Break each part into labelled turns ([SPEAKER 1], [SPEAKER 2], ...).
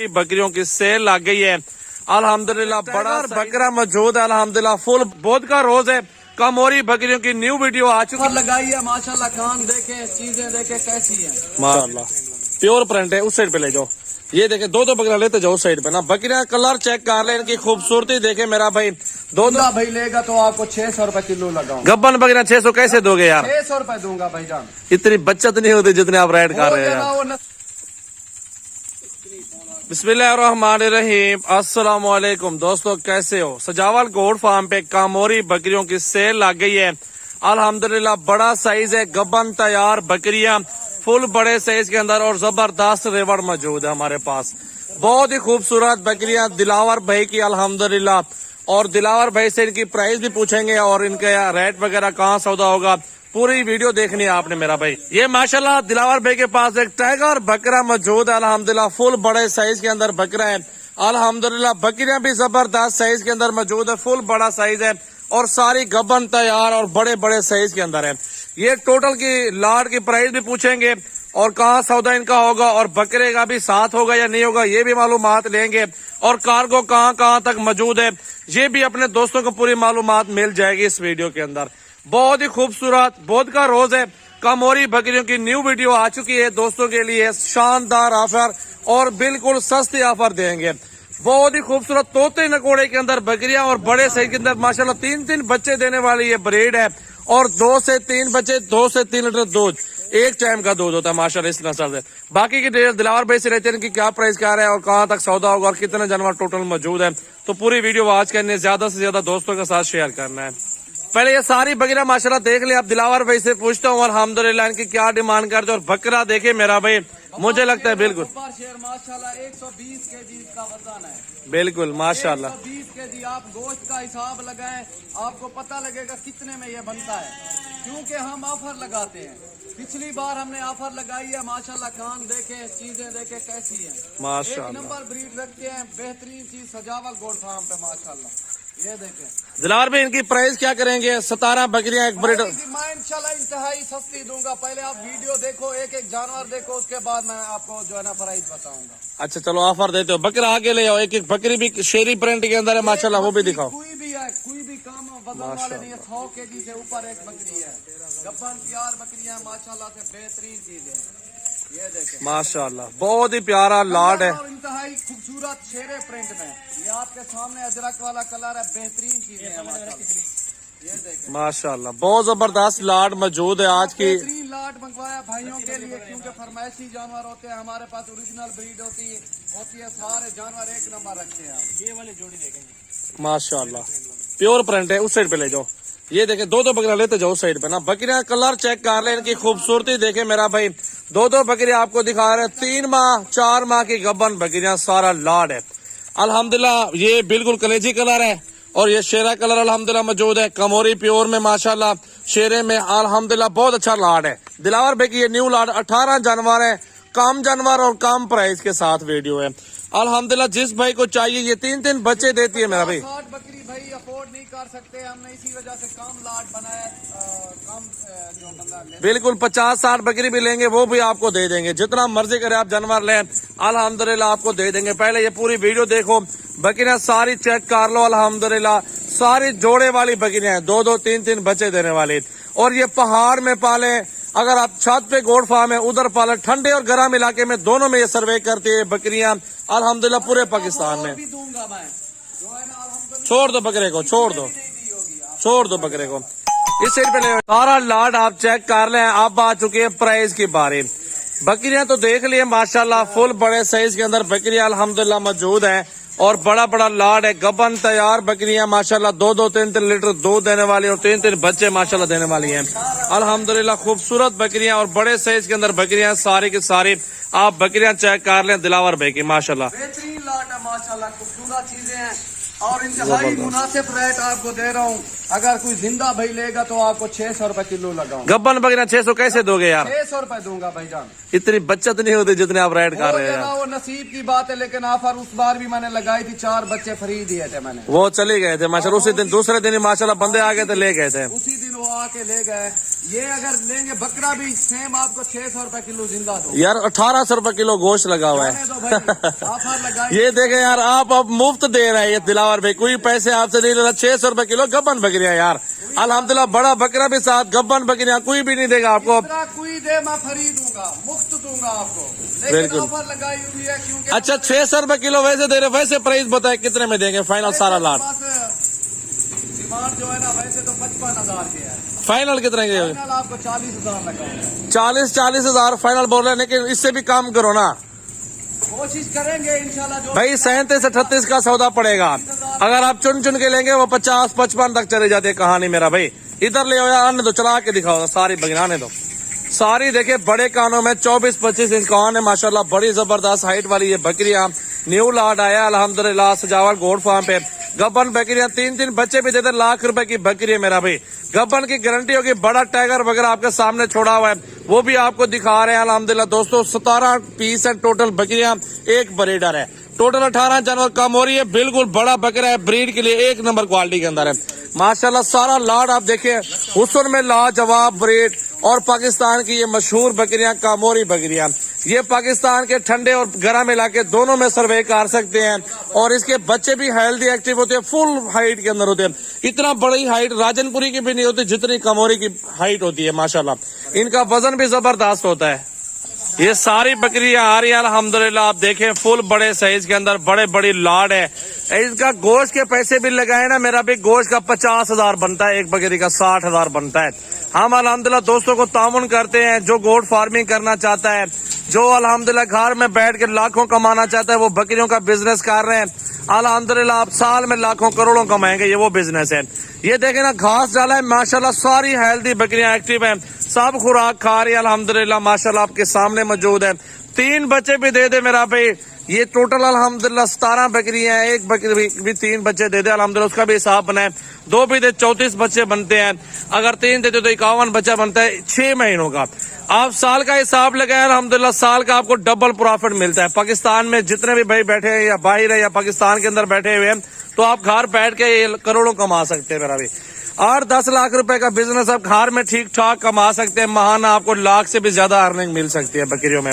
[SPEAKER 1] बकरियों की सेल लग गई है अल्हम्दुलिल्लाह। बड़ा बकरा मौजूद है अल्हम्दुलिल्लाह। फुल बोध का रोज है। कमोरी बकरियों की न्यू वीडियो आ चुकी है।
[SPEAKER 2] लगाई है माशाल्लाह। कान देखे, चीजें देखे कैसी है
[SPEAKER 1] माशाल्लाह। प्योर प्रिंट है। उस साइड पे ले जाओ। ये देखे दो बकरियां लेते जाओ उस साइड पे ना। बकरियां कलर चेक कर ले, इनकी खूबसूरती देखे मेरा भाई। दो
[SPEAKER 2] भाई लेगा तो आपको 600 रुपए किलो लगाऊंगा।
[SPEAKER 1] गब्बन बकरियां 600 कैसे दोगे यार?
[SPEAKER 2] 600 रुपए दूंगा भाईजान।
[SPEAKER 1] इतनी बचत नहीं होती जितने आप रेट कर रहे हैं। बिस्मिल्लाहिर्रहमानिर्रहीम। अस्सलाम वालेकुम दोस्तों, कैसे हो? सजावल गोड फार्म पे कामोरी बकरियों की सेल लग गई है अल्हम्दुलिल्लाह। बड़ा साइज है, गबन तैयार बकरियां फुल बड़े साइज के अंदर और जबरदस्त रेवड़ मौजूद है हमारे पास। बहुत ही खूबसूरत बकरियां दिलावर भाई की अल्हम्दुलिल्लाह। और दिलावर भाई से इनकी प्राइस भी पूछेंगे और इनके रेट वगैरह कहाँ सौदा होगा। पूरी वीडियो देखनी है आपने मेरा भाई। ये माशाल्लाह दिलावर भाई के पास एक टाइगर बकरा मौजूद है अल्हम्दुलिल्लाह। फुल बड़े साइज के अंदर बकरा है अल्हम्दुलिल्लाह। बकरियां भी जबरदस्त साइज के अंदर मौजूद है। फुल बड़ा साइज है और सारी गबन तैयार और बड़े बड़े साइज के अंदर है। ये टोटल की लाट की प्राइस भी पूछेंगे और कहाँ सौदा इनका होगा और बकरे का भी साथ होगा या नहीं होगा ये भी मालूमात लेंगे। और कार्गो कहाँ तक मौजूद है ये भी अपने दोस्तों को पूरी मालूमात मिल जाएगी इस वीडियो के अंदर। बहुत ही खूबसूरत बोध का रोज है। कामोरी बकरियों की न्यू वीडियो आ चुकी है दोस्तों के लिए। शानदार ऑफर और बिल्कुल सस्ती ऑफर देंगे। बहुत ही खूबसूरत तोते नकोड़े के अंदर बकरियां और बड़े साइज के अंदर माशाल्लाह 3 बच्चे देने वाली ये ब्रीड है। और 2 से 3 बच्चे 2 से 3 लीटर दूध एक टाइम का दूध होता है माशाल्लाह इस नस्ल से। बाकी की डिटेल दिलावर भाई से रहते हैं, इनकी क्या प्राइस क्या है और कहाँ तक सौदा होगा और कितने जानवर टोटल मौजूद है। तो पूरी वीडियो वॉच करनी है, ज्यादा से ज्यादा दोस्तों के साथ शेयर करना है। पहले ये सारी बकरियां माशाल्लाह देख लिया। अब दिलावर भाई से पूछता हूँ अल्हम्दुलिल्लाह इनकी क्या डिमांड करते हैं। और बकरा देखे मेरा भाई, मुझे लगता है बिल्कुल
[SPEAKER 2] माशाल्लाह 120 केजी का वजन है।
[SPEAKER 1] बिल्कुल माशाल्लाह
[SPEAKER 2] 120 केजी। आप गोश्त का हिसाब लगाएं, आपको पता लगेगा कितने में ये बनता है, क्योंकि हम ऑफर लगाते हैं। पिछली बार हमने ऑफर लगाई है माशाल्लाह। कान देखे, चीजें देखे कैसी है माशाल्लाह। एक नंबर ब्रीड रखते हैं, बेहतरीन चीज सजावल गोड फार्म पे माशाल्लाह। ये देखें
[SPEAKER 1] दिलावर भाई इनकी प्राइस क्या करेंगे? 17 बकरियां एक ब्रीड।
[SPEAKER 2] इंशाल्लाह इंतहाई सस्ती दूंगा। पहले आप वीडियो देखो, एक एक जानवर देखो, उसके बाद मैं आपको जो है ना प्राइस बताऊंगा।
[SPEAKER 1] अच्छा चलो ऑफर देते हो। बकरा आगे ले आओ। एक एक बकरी भी शेरी प्रिंट के अंदर है माशाल्लाह, वो भी दिखाओ।
[SPEAKER 2] कोई भी है, कोई भी काम वजन वाले नहीं है। 100 केजी से ऊपर एक बकरी है। गब्बन प्यार बकरियां माशाल्लाह से बेहतरीन चीज है। ये देखें
[SPEAKER 1] माशाल्लाह बहुत ही प्यारा लाड है।
[SPEAKER 2] इंतहाई खूबसूरत शेरे प्रिंट में। ये आपके सामने अजरक वाला कलर है, बेहतरीन चीज है माशाल्लाह। ये देखें माशाल्लाह
[SPEAKER 1] बहुत जबरदस्त लाड मौजूद है आज की।
[SPEAKER 2] बेहतरीन लाट मंगवाया भाइयों के लिए, क्योंकि फरमाइशी जानवर होते हैं हमारे पास। ओरिजिनल ब्रीड होती है सारे जानवर एक नंबर रखते हैं। ये वाली जोड़ी देखेंगे
[SPEAKER 1] माशाल्लाह प्योर प्रिंट है। उस साइड पे ले जाओ। ये देखे दो बकरियां लेते जाओ उस साइड पे ना। बकरियां कलर चेक कर ले, इनकी खूबसूरती देखे मेरा भाई। दो बकरियां आपको दिखा रहे हैं। 3 माह 4 माह की गब्बन बकरियां, सारा लाड है अल्हम्दुलिल्लाह। ये बिल्कुल कलेजी कलर है और ये शेरा कलर अल्हम्दुलिल्लाह मौजूद है। कमोरी प्योर में माशाल्लाह, शेरे में अल्हम्दुलिल्लाह बहुत अच्छा लाड है। दिलावर भाई की ये न्यू लाड 18 जानवर है, कम जानवर और कम प्राइस के साथ वीडियो है अल्हम्दुलिल्लाह। जिस भाई को चाहिए ये 3 बच्चे देती है मेरा भाई।
[SPEAKER 2] 60 बकरी भाई अफोर्ड नहीं कर सकते हमने, इसी वजह से कम लाट बनाया। कम जो बंदा
[SPEAKER 1] बिल्कुल 50-60 बकरी भी लेंगे वो भी आपको दे देंगे। जितना मर्जी करे आप जानवर लें अल्हम्दुलिल्लाह आपको दे देंगे। पहले ये पूरी वीडियो देखो, बकरियां सारी चेक कर लो अल्हम्दुलिल्लाह। सारी जोड़े वाली बकरियां हैं, 2-2 3-3 बच्चे देने वाली। और ये पहाड़ में पाले, अगर आप छत पे गोड फार्म है उधर पाले, ठंडे और गर्म इलाके में दोनों में ये सर्वे करती है बकरियां अल्हम्दुलिल्लाह पूरे पाकिस्तान में।
[SPEAKER 2] दूंगा मैं जो है ना अल्हम्दुलिल्लाह।
[SPEAKER 1] छोड़ दो बकरे को, छोड़ दो बकरे को। इस साइड पे ले सारा लाड आप चेक कर लें। अब आ चुकी है प्राइस की बारी। बकरियां तो देख लिए माशाल्लाह, फुल बड़े साइज के अंदर बकरियां अल्हम्दुलिल्लाह मौजूद है और बड़ा लाड है। गबन तैयार बकरियां माशाल्लाह 2-2 3-3 लीटर दूध देने वाली और 3-3 बच्चे माशाल्लाह देने वाली हैं अल्हम्दुलिल्लाह। खूबसूरत बकरियां और बड़े साइज के अंदर बकरियां सारी की सारी। आप बकरियां चेक कर लें दिलावर भाई की माशाल्लाह।
[SPEAKER 2] बेहतरीन लाट है माशाल्लाह, खूबसूरत चीजें हैं और इंतहाई मुनासिब रेट आपको दे रहा हूँ। अगर कोई जिंदा भाई लेगा तो आपको 600 रुपए किलो लगाऊंगा।
[SPEAKER 1] गब्बन बकरियां 600 कैसे दोगे यार?
[SPEAKER 2] 600 रुपए दूंगा भाईजान।
[SPEAKER 1] इतनी बचत नहीं होती जितने आप रेट कर रहे हैं।
[SPEAKER 2] वो नसीब की बात है, लेकिन ऑफर उस बार भी मैंने लगाई थी, 4 बच्चे फ्री दिए थे मैंने।
[SPEAKER 1] वो चले गए थे माशाल्लाह। उसी दिन दूसरे दिन ही माशाल्लाह बंदे आ गए थे, ले गए थे।
[SPEAKER 2] उसी दिन वो आके ले गए। ये अगर लेंगे बकरा भी सेम आपको 600 रुपए किलो जिंदा दो
[SPEAKER 1] यार 1800 रुपए किलो गोश्त लगा हुआ है।
[SPEAKER 2] जाने दो भाई, ऑफर लगाइए।
[SPEAKER 1] ये देखे यार, आप अब मुफ्त दे रहे हैं ये दिलावर भाई, कोई पैसे आपसे नहीं ले रहा। 600 रुपए किलो गब्बन बकरियां यार, अल्हम्दुलिल्लाह बड़ा बकरा भी साथ, गब्बन बकरियां कोई भी नहीं देगा आपको।
[SPEAKER 2] बकरा कोई दे मैं खरीदूंगा, मुफ्त दूंगा आपको, लेकिन
[SPEAKER 1] बिल्कुल।
[SPEAKER 2] ऑफर लगाई हुई है क्योंकि
[SPEAKER 1] अच्छा 600 रुपए किलो वैसे दे रहे, वैसे प्राइस बताए कितने में देंगे फाइनल सारा लाट?
[SPEAKER 2] डिमांड जो है ना वैसे तो 55,000 की है,
[SPEAKER 1] फाइनल कितने के?
[SPEAKER 2] फाइनल आपको 40,000 लगाऊंगा।
[SPEAKER 1] 40,000 फाइनल बोल रहे हैं, लेकिन इससे भी काम करो ना
[SPEAKER 2] कोशिश करेंगे इंशाल्लाह। जो
[SPEAKER 1] भाई। 37-38 का सौदा पड़ेगा, अगर आप चुन चुन के लेंगे वो 50-55 तक चले जाते कहानी मेरा भाई। इधर ले आओ यार, आने दो, चला के दिखाओ सारी बकरियां, आने दो सारी। देखिए बड़े कानों में 24-25 इंच कान है माशाल्लाह, बड़ी जबरदस्त हाइट वाली ये बकरियां। न्यू लाट आया अल्हम्दुलिल्लाह सजावल गोड फार्म पे। गब्बन बकरियां 3-3 बच्चे भी देते, लाख रुपए की बकरी है मेरा भाई। गब्बन की गारंटी होगी। बड़ा टाइगर वगैरह आपके सामने छोड़ा हुआ है, वो भी आपको दिखा रहे हैं अल्हम्दुलिल्लाह। दोस्तों 17 पीस है टोटल बकरियां, एक ब्रीडर है। टोटल 18 जानवर कम हो रही है, बिल्कुल बड़ा बकरा है, ब्रीड के लिए एक नंबर क्वालिटी के अंदर है माशाल्लाह। सारा लाड आप देखिए, हुस्न में लाजवाब ब्रीड। और पाकिस्तान की ये मशहूर बकरियां कामोरी बकरियां, ये पाकिस्तान के ठंडे और गर्म इलाके दोनों में सर्वे कर सकते हैं। और इसके बच्चे भी हेल्दी एक्टिव होते हैं, फुल हाइट के अंदर होते हैं। इतना बड़ी हाइट राजनपुरी की भी नहीं होती जितनी कामोरी की हाइट होती है माशाल्लाह। इनका वजन भी जबरदस्त होता है। ये सारी बकरियां आ रही है अल्हम्दुलिल्लाह, आप देखें फुल बड़े साइज के अंदर, बड़े बड़ी लाड है। इसका गोश्त के पैसे भी लगाए ना मेरा भी, गोश्त का 50,000 बनता है, एक बकरी का 60,000 बनता है। हम अल्हम्दुलिल्लाह दोस्तों को तामुन करते हैं, जो गोट फार्मिंग करना चाहता है, जो अल्हम्दुलिल्लाह घर में बैठ के लाखों कमाना चाहता है, वो बकरियों का बिजनेस कर रहे हैं अल्हम्दुलिल्लाह। आप साल में लाखों करोड़ों कमाएंगे, ये वो बिजनेस है। ये देखे ना घास डाला है माशाल्लाह, सारी हेल्दी बकरियां एक्टिव हैं, सब खुराक खा रही है अल्हम्दुलिल्लाह माशाल्लाह, आपके सामने मौजूद है। 3 बच्चे भी दे दे मेरा भाई, ये टोटल अल्हम्दुलिल्लाह 17 बकरियां हैं, एक बकरी भी 3 बच्चे दे दे अल्हम्दुलिल्लाह, उसका भी हिसाब बनाए। 2 भी दे 34 बच्चे बनते हैं, अगर 3 देते तो 51 बच्चा बनता है 6 महीनों का। आप साल का हिसाब लगाए अल्हम्दुलिल्लाह, साल का आपको डबल प्रॉफिट मिलता है। पाकिस्तान में जितने भी भाई बैठे हैं या बाहर है या पाकिस्तान के अंदर बैठे हुए हैं, तो आप घर बैठ के ये करोड़ों कमा सकते हैं मेरा भाई। 8-10 लाख रुपए का बिजनेस आप घर में ठीक ठाक कमा सकते हैं, महाना आपको लाख से भी ज्यादा अर्निंग मिल सकती है बकरियों में।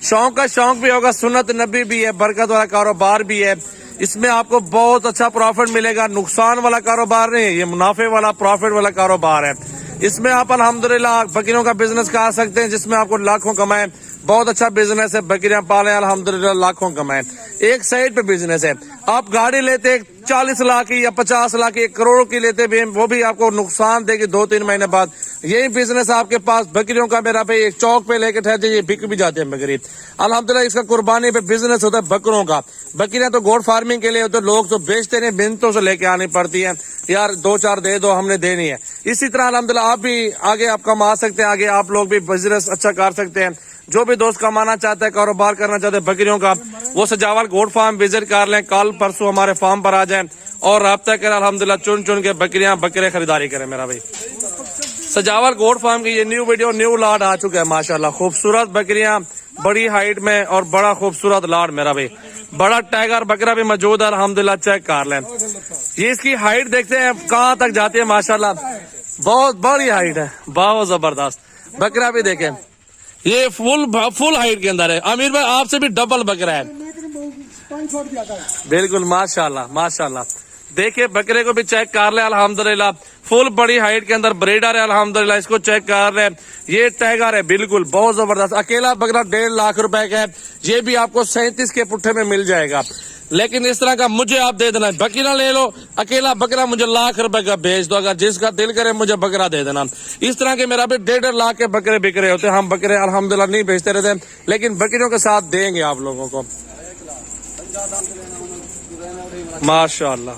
[SPEAKER 1] शौक का शौक भी होगा, सुन्नत नबी भी है, बरकत वाला कारोबार भी है। इसमें आपको बहुत अच्छा प्रॉफिट मिलेगा, नुकसान वाला कारोबार नहीं है, ये मुनाफे वाला प्रॉफिट वाला कारोबार है। इसमें आप अल्हम्दुलिल्लाह बकरियों का बिजनेस कर सकते हैं, जिसमें आपको लाखों कमाएं। बहुत अच्छा बिजनेस है, बकरियां पालें अल्हम्दुलिल्लाह, लाखों कमाएं। एक साइड पे बिजनेस है, आप गाड़ी लेते 40 लाख की या 50 लाख की, 1 करोड़ की लेते भी, वो भी आपको नुकसान देगी 2-3 महीने बाद। यही बिजनेस आपके पास बकरियों का मेरा भाई, एक चौक पे लेके ठहरते, ये बिक भी जाते हैं बकरी अल्हम्दुलिल्लाह। इसका कुर्बानी पे बिजनेस होता है बकरों का। बकरियां तो गोट फार्मिंग के लिए होते, लोग तो बेचते नहीं, मिन्नतों से लेके आनी पड़ती है, यार 2-4 दे दो, हमने देनी है। इसी तरह अल्हम्दुलिल्लाह आप भी आगे आप कमा सकते हैं, आगे आप लोग भी बिजनेस अच्छा कर सकते हैं। जो भी दोस्त कमाना चाहता है, कारोबार करना चाहते हैं बकरियों का, वो सजावल गोट फार्म विजिट कर लें, कल परसों हमारे फार्म पर आ जाएं और राब्ता करें अल्हम्दुलिल्लाह, चुन चुन के बकरे खरीदारी करें मेरा भाई। सजावल गोट फार्म की ये न्यू वीडियो, न्यू लाड आ चुका है माशाल्लाह। खूबसूरत बकरियां, बड़ी हाइट में और बड़ा खूबसूरत लाड मेरा भाई। बड़ा टाइगर बकरा भी मौजूद है अल्हम्दुलिल्लाह, चेक कर लें। ये इसकी हाइट देखते हैं कहाँ तक जाती है माशाल्लाह, बहुत बड़ी हाइट है, बहुत जबरदस्त। बकरा भी देखें, ये फुल हाइट के अंदर है। आमिर भाई आपसे भी डबल बकरा है, बिल्कुल माशाल्लाह माशाल्लाह। देखिए बकरे को भी चेक कर ले अल्हम्दुलिल्लाह, फुल बड़ी हाइट के अंदर ब्रीडर है अल्हम्दुलिल्लाह, इसको चेक कर रहे हैं। ये टाइगर है, बिल्कुल बहुत जबरदस्त। अकेला बकरा 1.5 लाख रुपए का है, ये भी आपको 37 के पुट्ठे में मिल जाएगा। लेकिन इस तरह का मुझे आप दे देना, बकरा ले लो, अकेला बकरा मुझे लाख रुपए का भेज दो, अगर जिसका दिल करे मुझे बकरा दे देना। इस तरह के मेरा भी 1.5 लाख के बकरे बिक रहे होते हैं। हम बकरे अल्हम्दुलिल्लाह नहीं बेचते रहते, लेकिन बकरियों के साथ देंगे आप लोगों को माशाल्लाह।